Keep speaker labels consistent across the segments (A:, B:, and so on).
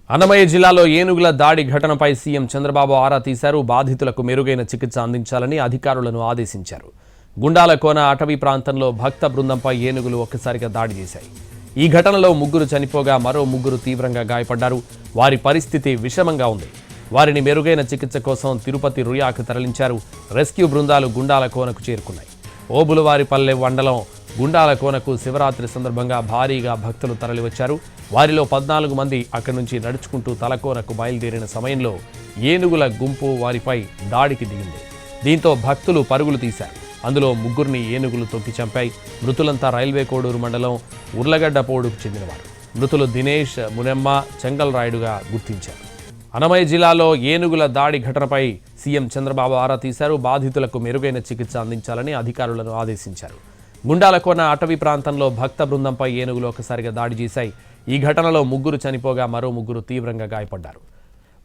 A: అన్నమయ్య జిల్లాలో ఏనుగుల దాడి ఘటనపై సీఎం చంద్రబాబు ఆరా తీశారు. బాధితులకు మెరుగైన చికిత్స అందించాలని అధికారులను ఆదేశించారు. గుండాలకోన అటవీ ప్రాంతంలో భక్త బృందంపై ఏనుగులు ఒక్కసారిగా దాడి చేశాయి. ఈ ఘటనలో ముగ్గురు చనిపోగా మరో ముగ్గురు తీవ్రంగా గాయపడ్డారు. వారి పరిస్థితి విషమంగా ఉంది. వారిని మెరుగైన చికిత్స కోసం తిరుపతి రుయాకు తరలించారు. రెస్క్యూ బృందాలు గుండాలకోనకు చేరుకున్నాయి. ఓబులవారిపల్లె మండలం గుండాలకోనకు శివరాత్రి సందర్భంగా భారీగా భక్తులు తరలివచ్చారు. వారిలో 14 మంది అక్కడి నుంచి నడుచుకుంటూ తలకోనకు బయలుదేరిన సమయంలో ఏనుగుల గుంపు వారిపై దాడికి దిగింది. దీంతో భక్తులు పరుగులు తీశారు. అందులో ముగ్గురిని ఏనుగులు తొక్కి చంపాయి. మృతులంతా రైల్వే కోడూరు మండలం ఉర్లగడ్డపోడుకు చెందినవారు. మృతులు దినేష్, మునెమ్మ, చెంగల్ రాయుడుగా గుర్తించారు. అన్నమయ్య జిల్లాలో ఏనుగుల దాడి ఘటనపై సీఎం చంద్రబాబు ఆరా తీశారు. బాధితులకు మెరుగైన చికిత్స అందించాలని అధికారులను ఆదేశించారు. గుండాలకోన అటవీ ప్రాంతంలో భక్త బృందంపై ఏనుగులు ఒకసారిగా దాడి చేశాయి. ఈ ఘటనలో ముగ్గురు చనిపోగా మరో ముగ్గురు తీవ్రంగా గాయపడ్డారు.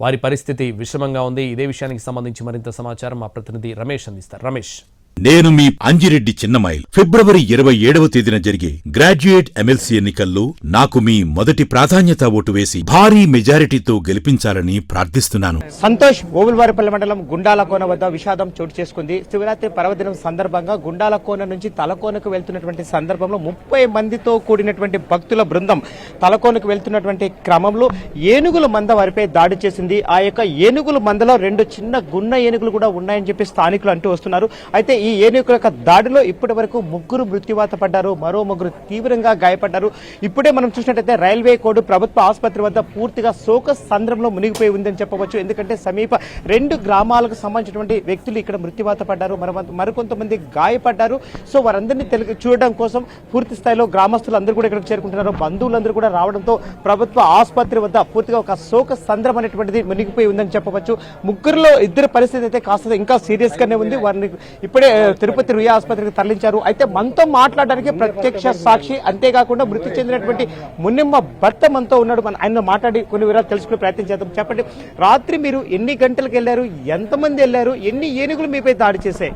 A: వారి పరిస్థితి విషమంగా ఉంది. ఇదే విషయానికి సంబంధించి మరింత సమాచారం మా ప్రతినిధి రమేష్ అందిస్తారు. రమేష్,
B: నేను మీ అంజిరెడ్డి చిన్నమైల్. ఫిబ్రవరి 27వ తేదీన జరిగే గ్రాడ్యుయేట్ ఎమ్మెల్సీ ఎన్నికల్లో నాకు మీ మొదటి ప్రాధాన్యత ఓటు వేసి భారీ మెజారిటీతో గెలిపించాలని ప్రార్థిస్తున్నాను.
C: సంతోష్, ఓబులవారిపల్లి మండలం గుండాలకోన వద్ద విషాదం చోటు చేసుకుంది. శివరాత్రి పర్వదినం సందర్భంగా గుండాలకోన నుంచి తలకోనకు వెళ్తున్నటువంటి సందర్భంలో 30 మందితో కూడినటువంటి భక్తుల బృందం తలకోనకు వెళ్తున్నటువంటి క్రమంలో ఏనుగుల మంద వారిపై దాడి చేసింది. ఆ యొక్క ఏనుగుల మందలో 2 చిన్న గున్న ఏనుగులు కూడా ఉన్నాయని చెప్పి స్థానికులు అంటూ వస్తున్నారు. అయితే ఈ ఏనుగుల యొక్క దాడిలో ఇప్పటి వరకు ముగ్గురు మృత్యువాత పడ్డారు. మరో ముగ్గురు తీవ్రంగా గాయపడ్డారు. ఇప్పుడే మనం చూసినట్టయితే రైల్వే కోడ్ ప్రభుత్వ ఆసుపత్రి వద్ద పూర్తిగా శోక సంద్రంలో మునిగిపోయి ఉందని చెప్పవచ్చు. ఎందుకంటే సమీప 2 గ్రామాలకు సంబంధించినటువంటి వ్యక్తులు ఇక్కడ మృత్యువాత పడ్డారు. మరికొంతమంది గాయపడ్డారు. సో వారందరినీ చూడడం కోసం పూర్తి స్థాయిలో గ్రామస్తులు అందరూ కూడా ఇక్కడికి చేరుకుంటున్నారు. బంధువులందరూ కూడా రావడంతో ప్రభుత్వ ఆసుపత్రి వద్ద పూర్తిగా ఒక శోక సంద్రం అనేటువంటిది మునిగిపోయి ఉందని చెప్పవచ్చు. ముగ్గురులో 2 పరిస్థితి అయితే కాస్త ఇంకా సీరియస్ గానే ఉంది. వారిని ఇప్పుడే తిరుపతి రుయా ఆసుపత్రికి తరలించారు. అయితే మనతో మాట్లాడడానికి ప్రత్యక్ష సాక్షి, అంతేకాకుండా మృతి చెందినటువంటి మునిమ్మ భర్త మనతో ఉన్నాడు. ఆయన మాట్లాడి కొన్ని వివరాలు తెలుసుకునే ప్రయత్నం చేద్దాం. చెప్పండి, రాత్రి మీరు ఎన్ని గంటలకు వెళ్ళారు? ఎంతమంది వెళ్ళారు? ఎన్ని ఏనుగులు మీపై దాడి చేశాయి?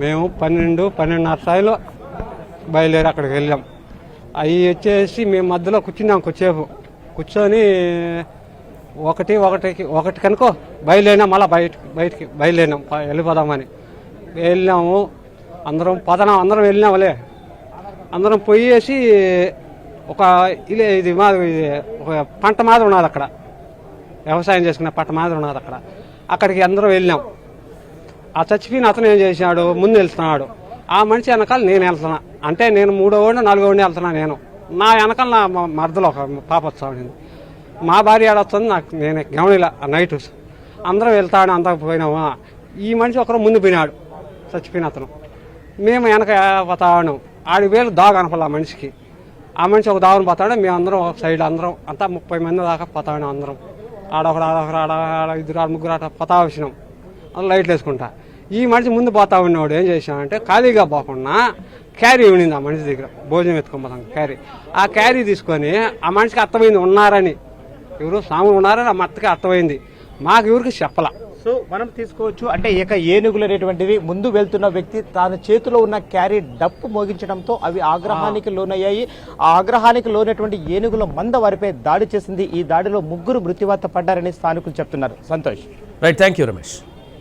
D: మేము 12-12:30 స్థాయిలో బయలుదేరి అక్కడికి వెళ్ళాం. అవి వచ్చేసి మేము మధ్యలో కూర్చున్నాం. కొద్దిసేపు కూర్చొని ఒకటి కనుకో బయలుదేరినాం. మళ్ళీ బయటికి బయలుదేరినాం, వెళ్ళిపోదామని వెళ్ళాము. అందరం వెళ్ళినాములే. అందరం పోయేసి ఒక ఒక పంట మాదిరి ఉన్నది అక్కడ, వ్యవసాయం చేసుకునే పంట మాదిరి ఉన్నది అక్కడ. అక్కడికి అందరం వెళ్ళినాం. ఆ చచ్చిపోయిన అతను ఏం చేసినాడు, ముందు వెళ్తున్నాడు. ఆ మనిషి వెనకాల నేను వెళ్తున్నా. అంటే నేను 3వ వాడిని 4వ వాడిని వెళ్తున్నా. నేను నా వెనకాల నా మరదలో ఒక పాప వస్తాడు. మా భార్య ఆడొస్తుంది, నాకు నేను గమనిలా. నైట్ అందరం వెళ్తాడు, అంతా పోయినామా. ఈ మనిషి ఒకరు ముందు పోయినాడు, చచ్చిపోయిన అతను. మేము వెనక పోతాను. ఆడి వేలు దాగు అనపల ఆ మనిషికి. ఆ మనిషి ఒక దాగుని పోతాడు, మేమందరం ఒక సైడ్ అందరం అంతా 30 మంది దాకా పోతాడు. అందరం ఆడొకరు 2 ముగ్గురు అట్లా పోతా వచ్చినాం. అలా లైట్లు వేసుకుంటా. ఈ మనిషి ముందు పోతా ఉన్నాడు. ఏం చేసామంటే ఖాళీగా పోకుండా క్యారీ ఉండింది ఆ మనిషి దగ్గర, భోజనం ఎత్తుకోపోతాం క్యారీ. ఆ క్యారీ తీసుకొని ఆ మనిషికి అర్థమైంది ఉన్నారని, ఎవరు సాములు ఉన్నారని ఆ మత్తకి అర్థమైంది. మాకు ఎవరికి చెప్పలా.
C: సో మనం తీసుకోవచ్చు అంటే ఇక ఏనుగులు అనేటువంటివి ముందు వెళ్తున్న వ్యక్తి తన చేతిలో ఉన్న క్యారీ డప్పు మోగించడంతో అవి ఆగ్రహానికి లోనయ్యాయి. ఆ ఆగ్రహానికి లోనటువంటి ఏనుగుల మంద వారిపై దాడి చేసింది. ఈ దాడిలో ముగ్గురు మృత్యువాత పడ్డారని స్థానికులు చెప్తున్నారు. Santosh,
A: right, thank you Ramesh.